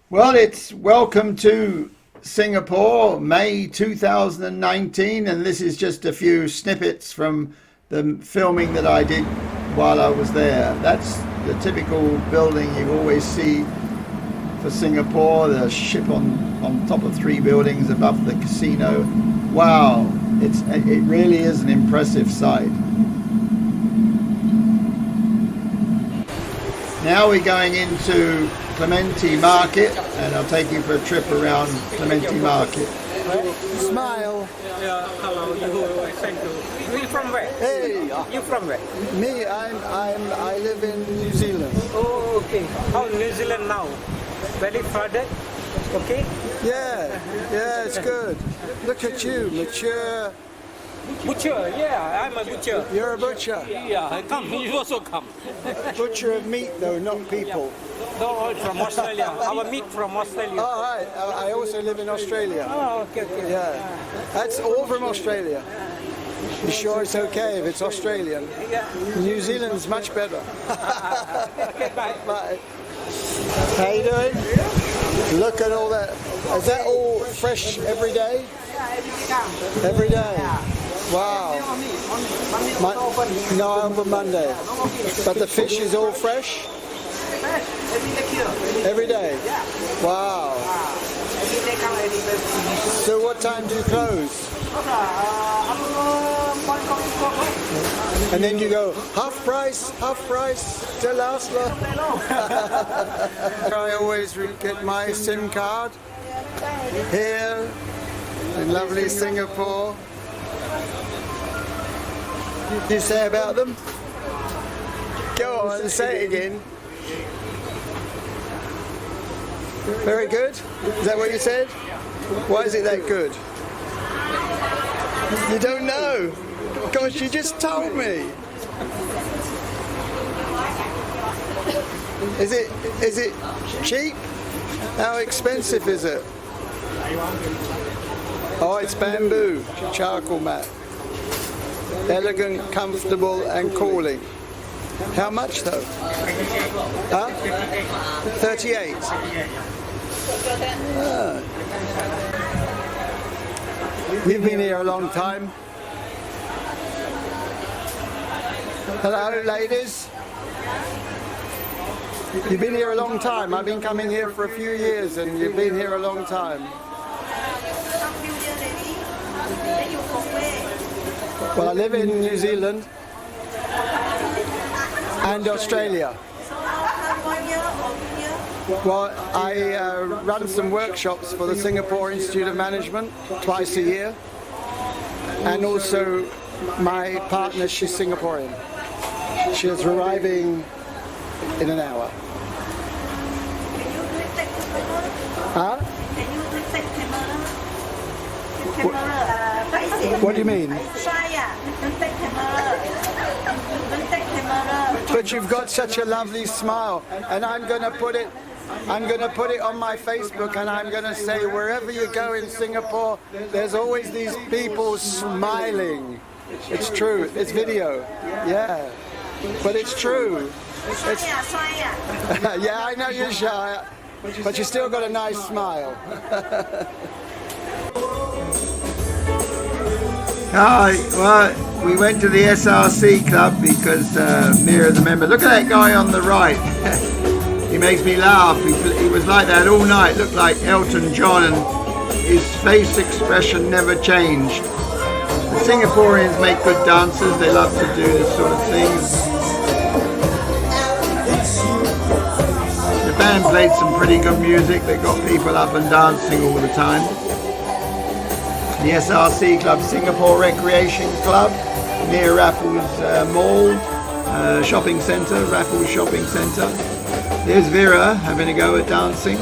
Well, it's welcome to Singapore, May 2019, and this is just a few snippets from the filming that I did while I was there. That's the typical building you always see for Singapore, the ship on top of three buildings above the casino. Wow, it really is an impressive sight. Now we're going into Clementi Market, and I'll take you for a trip around Clementi Market. Smile. Yeah, hello. Thank you. You from where? Hey. You from where? Me, I live in New Zealand. Oh, okay. How New Zealand now? Very flooded. Okay. Yeah, it's good. Look at you, mature. Butcher. Yeah, I'm a butcher. You're a butcher. Yeah, come. You also come. Butcher of meat, though, not people. No, from Australia. Our meat from Australia. All right. I also live in Australia. Oh, okay. Yeah, that's all from Australia. You sure it's okay if it's Australian? Yeah. New Zealand's much better. Okay, bye. Bye. How you doing? Look at all that. Is that all fresh every day? Every day. Wow. No, open Monday. But the fish is all fresh? Every day? Wow. So what time do you close? And then you go, half price till last long. I always get my SIM card here in lovely Singapore. What do you say about them? Go on, say it again. Very good? Is that what you said? Why is it that good? You don't know? Gosh, you just told me. Is it cheap? How expensive is it? Oh, it's bamboo, charcoal mat. Elegant, comfortable and cooling. How much though? Huh? 38. Ah. You've been here a long time. Hello, ladies. You've been here a long time. I've been coming here for a few years, and you've been here a long time. Well, I live in New Zealand and Australia. Well, I run some workshops for the Singapore Institute of Management twice a year, and also my partner, she's Singaporean. She's arriving in an hour. Huh? What do you mean? But you've got such a lovely smile, and I'm going to put it on my Facebook, and I'm going to say wherever you go in Singapore, there's always these people smiling. It's true. It's video. Yeah. But it's true. Yeah, I know you're shy, but you still got a nice smile. Hi, well, we went to the SRC club because Mira is a member. Look at that guy on the right. He makes me laugh. He was like that all night. Looked like Elton John, and his face expression never changed. The Singaporeans make good dancers. They love to do this sort of things. The band played some pretty good music. They got people up and dancing all the time. The SRC Club, Singapore Recreation Club, near Raffles Mall, shopping centre, Raffles Shopping Centre. There's Vera having a go at dancing.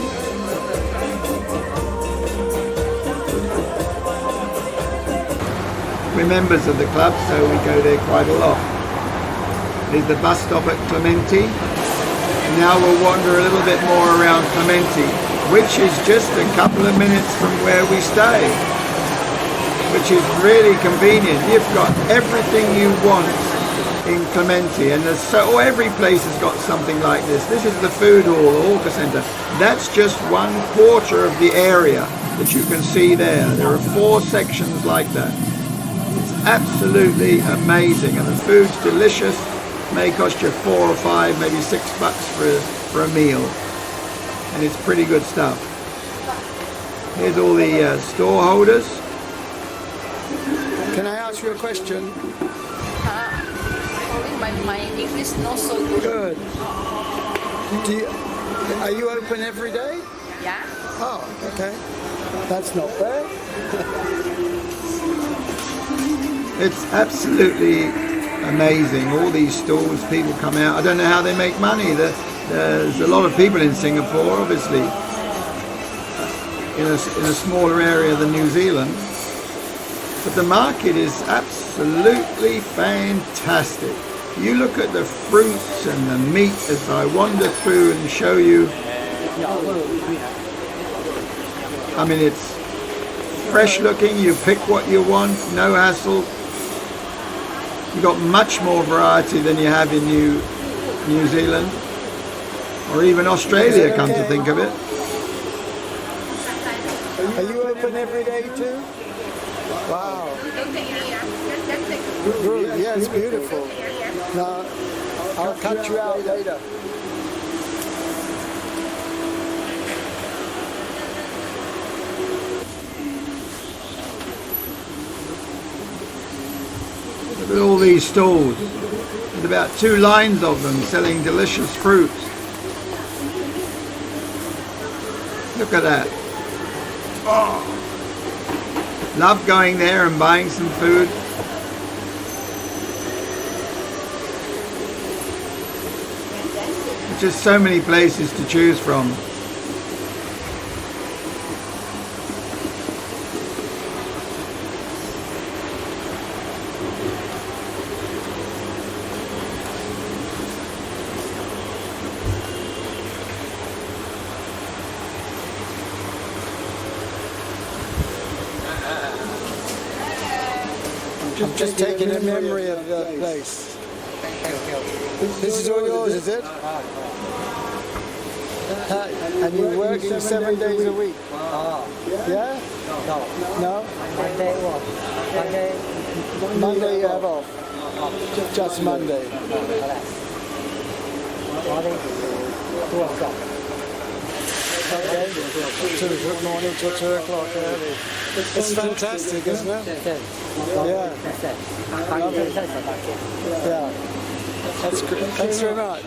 We're members of the club, so we go there quite a lot. There's the bus stop at Clementi. Now we'll wander a little bit more around Clementi, which is just a couple of minutes from where we stay, which is really convenient. You've got everything you want in Clementi, and there's so every place has got something like this. This is the food hall, the hawker center. That's just 1/4 of the area that you can see there. There are 4 sections like that. It's absolutely amazing, and the food's delicious. May cost you 4 or 5, maybe $6 for a meal, and it's pretty good stuff. Here's all the store holders. Can I ask you a question? My English not so good. Good. Are you open every day? Yeah. Oh, okay. That's not bad. It's absolutely amazing. All these stalls, people come out. I don't know how they make money. There's a lot of people in Singapore, obviously, in a smaller area than New Zealand. But the market is absolutely fantastic. You look at the fruits and the meat as I wander through and show you. I mean, it's fresh looking. You pick what you want, no hassle. You've got much more variety than you have in New Zealand or even Australia, come to think of it. Are you open every day too? Wow. Yeah, it's beautiful. Now, I'll cut you out later. Look at all these stalls. There's about 2 lines of them selling delicious fruits. Look at that. Oh. Love going there and buying some food. There's just so many places to choose from. I'm just taking a memory of the place. This is all yours, is it? And you're working 7 days a week? Yeah? No? Monday off. Monday you have off? Just Monday. Morning, 2 o'clock. Okay. Good morning till 2 o'clock early. It's fantastic, isn't it? Yeah. Yeah. That's good. Thanks very much.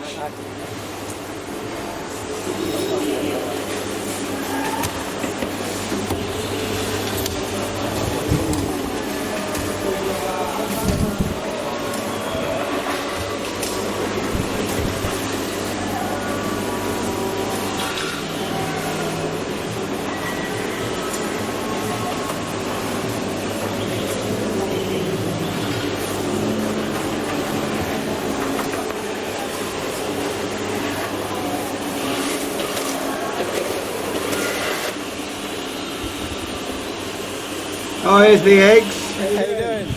Oh, here's the eggs. How you doing?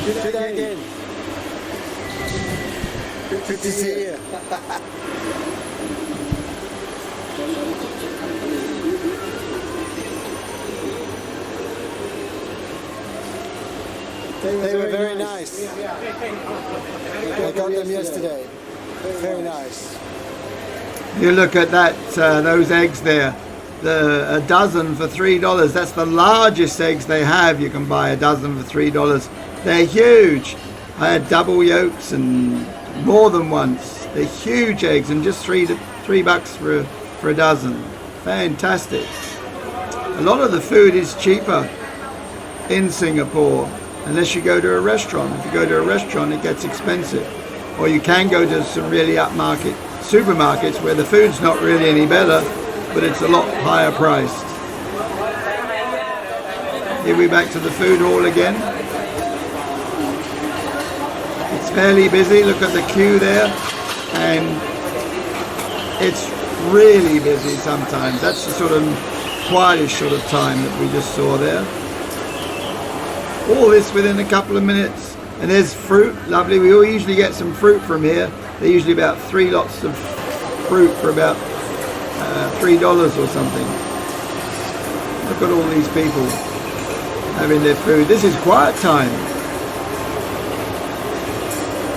Do that again. Good to see you. They were very nice. I got them yesterday. Very nice. You look at that, those eggs there. A dozen for $3. That's the largest eggs they have. You can buy a dozen for $3. They're huge. I had double yolks and more than once. They're huge eggs and just $3 for a dozen. Fantastic. A lot of the food is cheaper in Singapore unless you go to a restaurant. If you go to a restaurant, it gets expensive. Or you can go to some really upmarket supermarkets where the food's not really any better, but it's a lot higher priced. Here we're back to the food hall again. It's fairly busy. Look at the queue there, and it's really busy sometimes. That's the sort of quietest sort of time that we just saw there. All this within a couple of minutes And there's fruit, lovely. We all usually get some fruit from here. They're usually about 3 lots of fruit for about $3 or something. Look at all these people having their food. This is quiet time.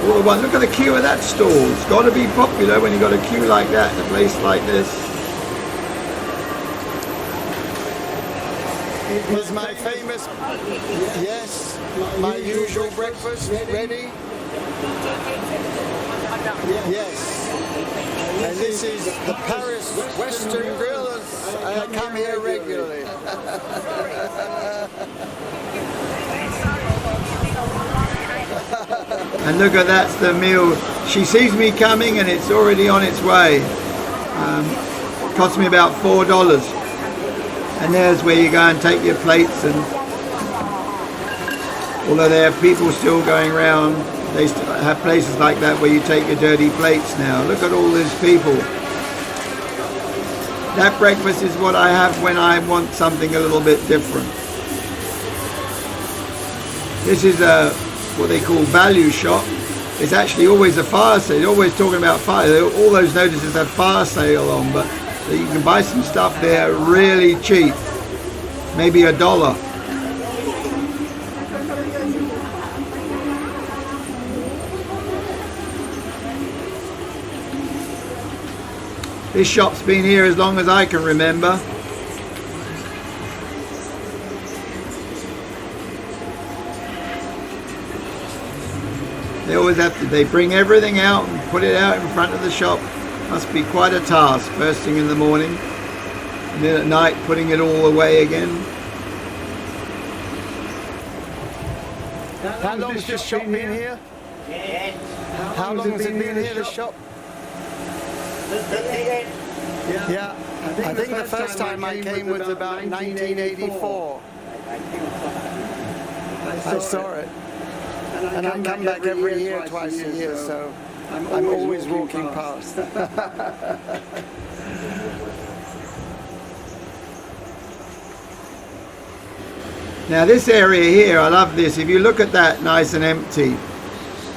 All the one. Look at the queue of that stall. It's got to be popular when you've got a queue like that in a place like this. Is my famous, yes, my usual breakfast ready? Yes. And this is the Paris Western Grill. I come here regularly. And look at that's the meal. She sees me coming and it's already on its way. Cost me about $4. And there's where you go and take your plates, and although there are people still going around, they still have places like that where you take your dirty plates now. Look at all these people. That breakfast is what I have when I want something a little bit different. This is what they call value shop. It's actually always a fire sale. They're always talking about fire. All those notices have fire sale on, but you can buy some stuff there really cheap. Maybe $1. This shop's been here as long as I can remember. They always have to, they bring everything out and put it out in front of the shop. Must be quite a task first thing in the morning. And then at night putting it all away again. How long has this shop been here? How long has it been here, this shop? Yeah, I think the first time I came was about 1984. I saw it. And I come back every year, twice a year, so I'm always walking past. Now this area here, I love this. If you look at that, nice and empty.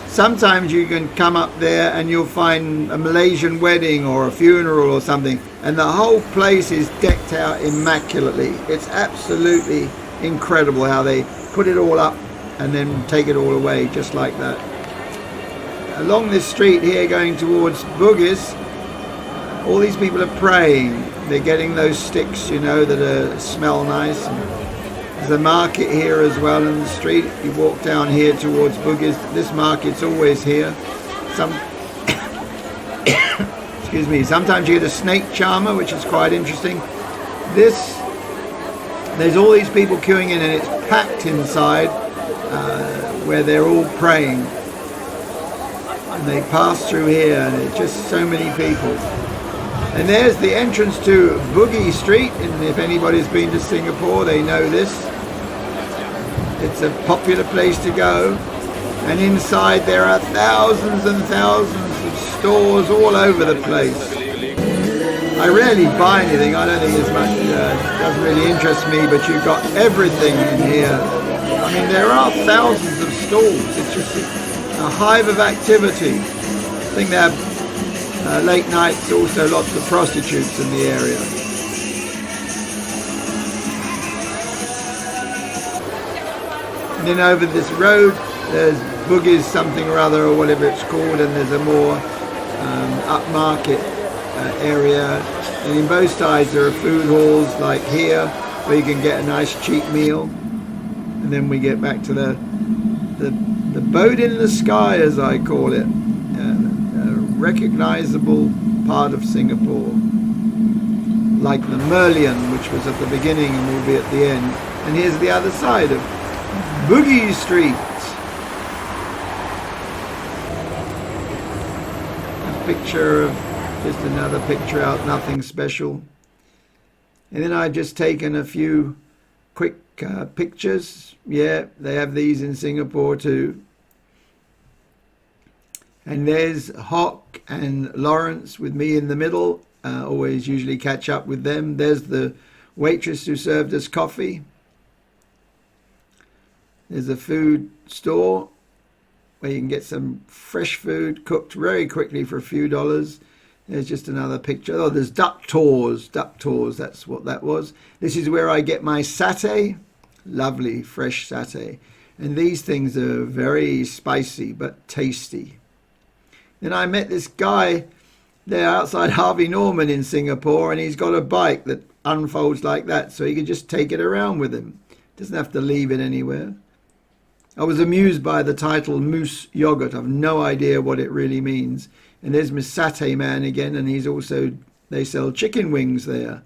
Sometimes you can come up there and you'll find a Malaysian wedding or a funeral or something, and the whole place is decked out immaculately. It's absolutely incredible how they put it all up and then take it all away just like that. Along this street here going towards Bugis, all these people are praying. They're getting those sticks, you know, that smell nice. And there's a market here as well in the street. You walk down here towards Bugis. This market's always here. Excuse me. Sometimes you get a snake charmer, which is quite interesting. There's all these people queuing in, and it's packed inside where they're all praying. And they pass through here, and it's just so many people. And there's the entrance to Bugis Street, and if anybody's been to Singapore, they know this. It's a popular place to go. And inside there are thousands and thousands of stores all over the place. I rarely buy anything. I don't think it's much, doesn't really interest me, but you've got everything in here. I mean, there are thousands of stalls. It's just a hive of activity. I think they have late nights, also lots of prostitutes in the area. And then over this road, there's Bugis something or other, or whatever it's called, and there's a more upmarket area. And in both sides there are food halls like here, where you can get a nice cheap meal. And then we get back to the boat in the sky, as I call it. Recognizable part of Singapore, like the Merlion, which was at the beginning and will be at the end. And here's the other side of Bugis Street. A picture of, just another picture out, nothing special. And then I've just taken a few quick pictures. Yeah, they have these in Singapore too. And there's Hock and Lawrence with me in the middle. Always usually catch up with them. There's the waitress who served us coffee. There's a food store. where you can get some fresh food cooked very quickly for a few dollars. There's just another picture. Oh, there's duck tours. Duck tours, that's what that was. This is where I get my satay. Lovely fresh satay. And these things are very spicy but tasty. Then I met this guy there outside Harvey Norman in Singapore, and he's got a bike that unfolds like that, so you can just take it around with him. Doesn't have to leave it anywhere. I was amused by the title Moose Yogurt. I've no idea what it really means. And there's Miss Satay Man again, and he's also, they sell chicken wings there.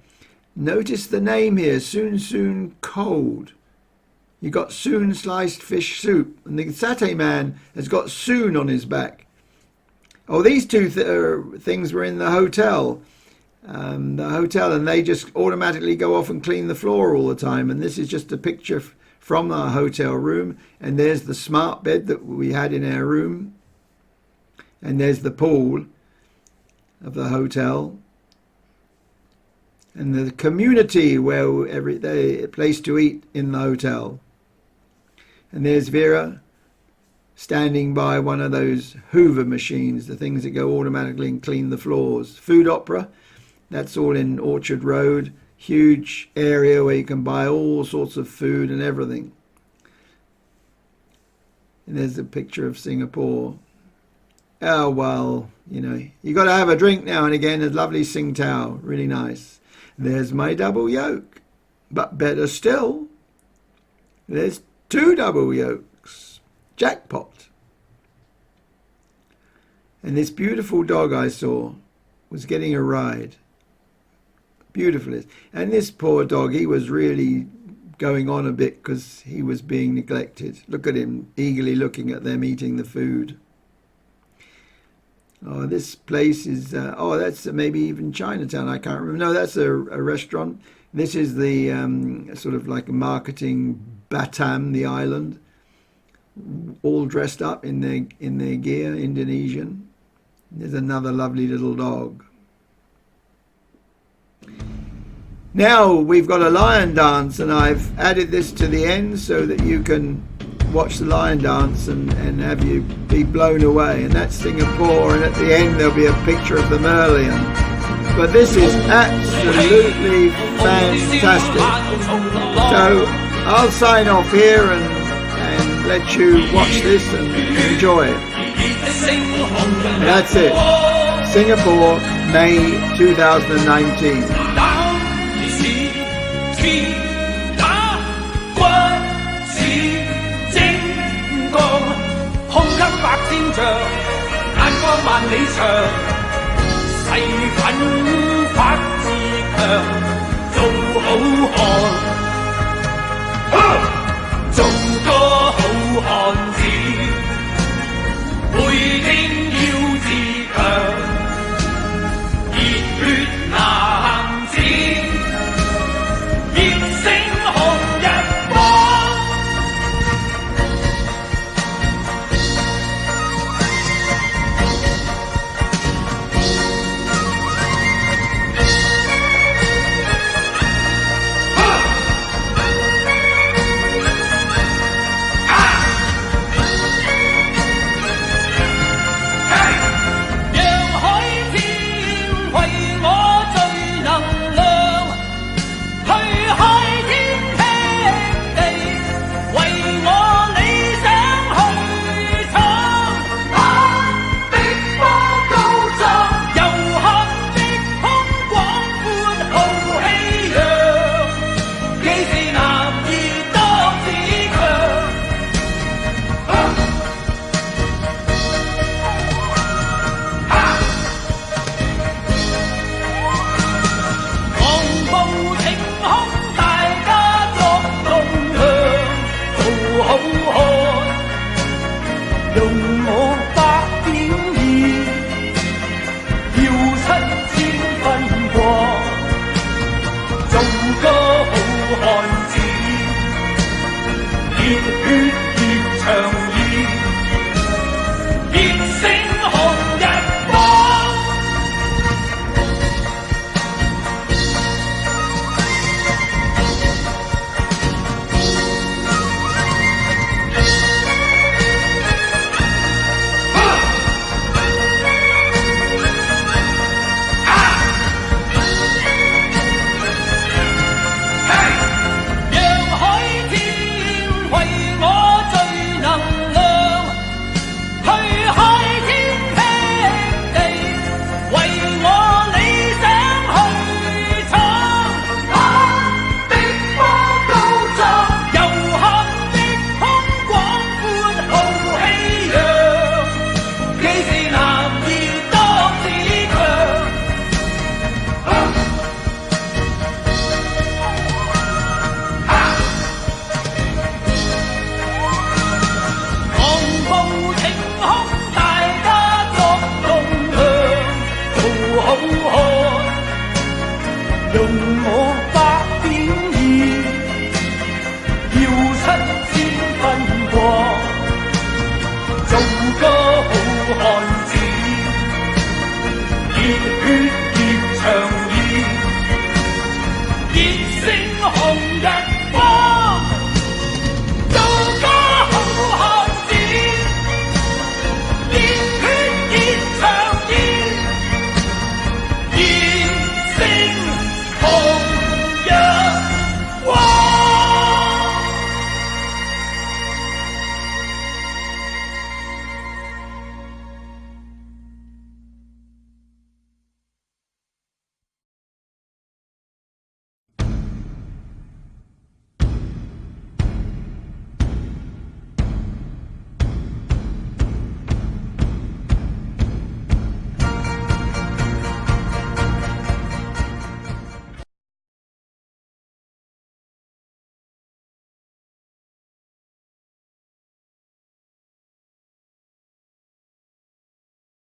Notice the name here, Soon Soon Cold. You got Soon sliced fish soup, and the Satay Man has got Soon on his back. Oh, these two things were in the hotel. And they just automatically go off and clean the floor all the time. And this is just a picture from our hotel room. And there's the smart bed that we had in our room. And there's the pool of the hotel. And the community where every day, a place to eat in the hotel. And there's Vera standing by one of those Hoover machines, the things that go automatically and clean the floors. Food Opera, that's all in Orchard Road. Huge area where you can buy all sorts of food and everything. And there's a picture of Singapore. Oh, well, you know, you got to have a drink now and again. A lovely Tsingtao, really nice. There's my double yolk. But better still, there's 2 double yolks. Jackpot. And this beautiful dog I saw was getting a ride. Beautiful. And this poor dog, he was really going on a bit because he was being neglected. Look at him eagerly looking at them eating the food. Oh, this place is, oh, that's maybe even Chinatown. I can't remember. No, that's a restaurant. This is the sort of like marketing Batam, the island, all dressed up in their gear, Indonesian. There's another lovely little dog. Now we've got a lion dance, and I've added this to the end so that you can watch the lion dance and have you be blown away. And that's Singapore, and at the end there'll be a picture of the Merlion. But this is absolutely fantastic. So I'll sign off here and let you watch this and enjoy it. And that's it. Singapore, May 2019.眼光萬里長，誓奮